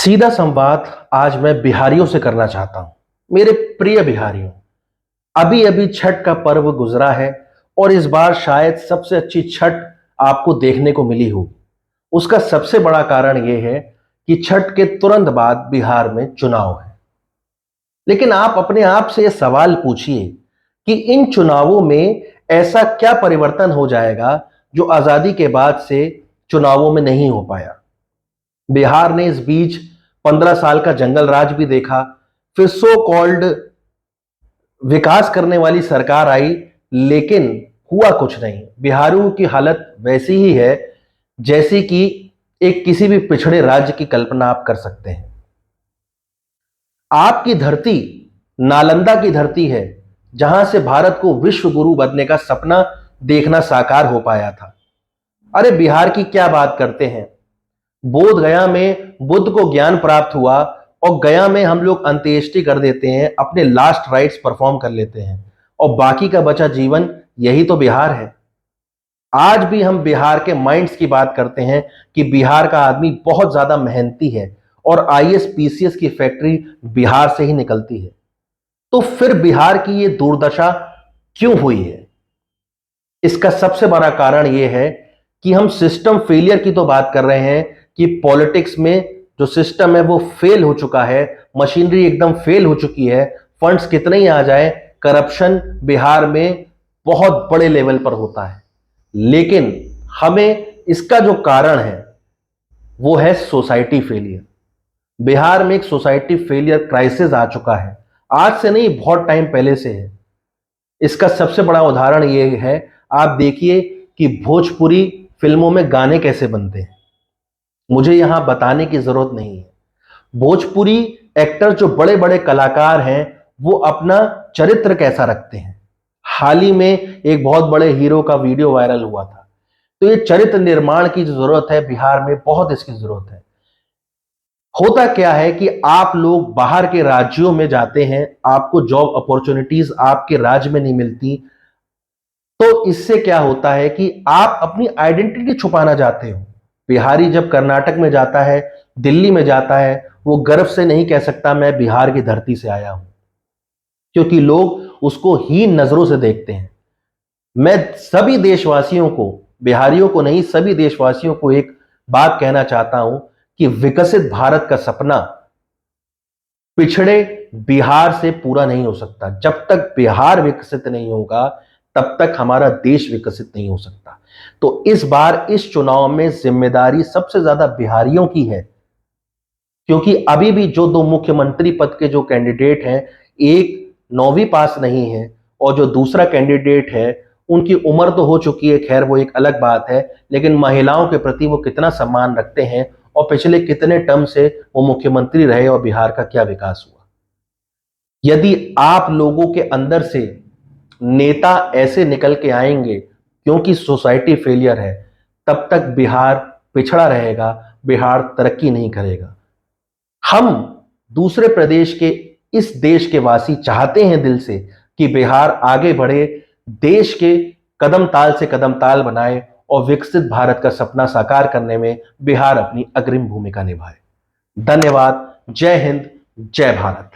सीधा संवाद आज मैं बिहारियों से करना चाहता हूं। मेरे प्रिय बिहारियों, अभी अभी छठ का पर्व गुजरा है और इस बार शायद सबसे अच्छी छठ आपको देखने को मिली होगी। उसका सबसे बड़ा कारण यह है कि छठ के तुरंत बाद बिहार में चुनाव है। लेकिन आप अपने आप से यह सवाल पूछिए कि इन चुनावों में ऐसा क्या परिवर्तन हो जाएगा जो आजादी के बाद से चुनावों में नहीं हो पाया। बिहार ने इस बीच 15 साल का जंगल राज भी देखा, फिर सो कॉल्ड विकास करने वाली सरकार आई, लेकिन हुआ कुछ नहीं। बिहारियों की हालत वैसी ही है जैसी कि एक किसी भी पिछड़े राज्य की कल्पना आप कर सकते हैं। आपकी धरती नालंदा की धरती है, जहां से भारत को विश्व गुरु बनने का सपना देखना साकार हो पाया था। अरे बिहार की क्या बात करते हैं। बोध गया में बुद्ध को ज्ञान प्राप्त हुआ और गया में हम लोग अंत्येष्टि कर देते हैं, अपने लास्ट राइट्स परफॉर्म कर लेते हैं और बाकी का बचा जीवन यही तो बिहार है। आज भी हम बिहार के माइंड्स की बात करते हैं कि बिहार का आदमी बहुत ज्यादा मेहनती है और आईएएस पीसीएस की फैक्ट्री बिहार से ही निकलती है। तो फिर बिहार की ये दुर्दशा क्यों हुई है? इसका सबसे बड़ा कारण यह है कि हम सिस्टम फेलियर की तो बात कर रहे हैं कि पॉलिटिक्स में जो सिस्टम है वो फेल हो चुका है, मशीनरी एकदम फेल हो चुकी है। फंड्स कितने ही आ जाए, करप्शन बिहार में बहुत बड़े लेवल पर होता है। लेकिन हमें इसका जो कारण है वो है सोसाइटी फेलियर। बिहार में एक सोसाइटी फेलियर क्राइसिस आ चुका है, आज से नहीं बहुत टाइम पहले से है। इसका सबसे बड़ा उदाहरण यह है, आप देखिए कि भोजपुरी फिल्मों में गाने कैसे बनते हैं। मुझे यहां बताने की जरूरत नहीं है। भोजपुरी एक्टर जो बड़े बड़े कलाकार हैं वो अपना चरित्र कैसा रखते हैं। हाल ही में एक बहुत बड़े हीरो का वीडियो वायरल हुआ था। तो ये चरित्र निर्माण की जो जरूरत है बिहार में, बहुत इसकी जरूरत है। होता क्या है कि आप लोग बाहर के राज्यों में जाते हैं, आपको जॉब अपॉर्चुनिटीज आपके राज्य में नहीं मिलती, तो इससे क्या होता है कि आप अपनी आइडेंटिटी छुपाना चाहते हो। बिहारी जब कर्नाटक में जाता है, दिल्ली में जाता है, वो गर्व से नहीं कह सकता मैं बिहार की धरती से आया हूं, क्योंकि लोग उसको हीन नजरों से देखते हैं। मैं सभी देशवासियों को, बिहारियों को नहीं, सभी देशवासियों को एक बात कहना चाहता हूं कि विकसित भारत का सपना पिछड़े बिहार से पूरा नहीं हो सकता। जब तक बिहार विकसित नहीं होगा तब तक हमारा देश विकसित नहीं हो सकता। तो इस बार इस चुनाव में जिम्मेदारी सबसे ज्यादा बिहारियों की है, क्योंकि अभी भी जो दो मुख्यमंत्री पद के जो कैंडिडेट हैं, एक 9वीं पास नहीं है और जो दूसरा कैंडिडेट है उनकी उम्र तो हो चुकी है, खैर वो एक अलग बात है, लेकिन महिलाओं के प्रति वो कितना सम्मान रखते हैं और पिछले कितने टर्म से वो मुख्यमंत्री रहे और बिहार का क्या विकास हुआ। यदि आप लोगों के अंदर से नेता ऐसे निकल के आएंगे क्योंकि सोसाइटी फेलियर है, तब तक बिहार पिछड़ा रहेगा, बिहार तरक्की नहीं करेगा। हम दूसरे प्रदेश के, इस देश के वासी चाहते हैं दिल से कि बिहार आगे बढ़े, देश के कदम ताल से कदम ताल बनाए और विकसित भारत का सपना साकार करने में बिहार अपनी अग्रिम भूमिका निभाए। धन्यवाद। जय हिंद, जय भारत।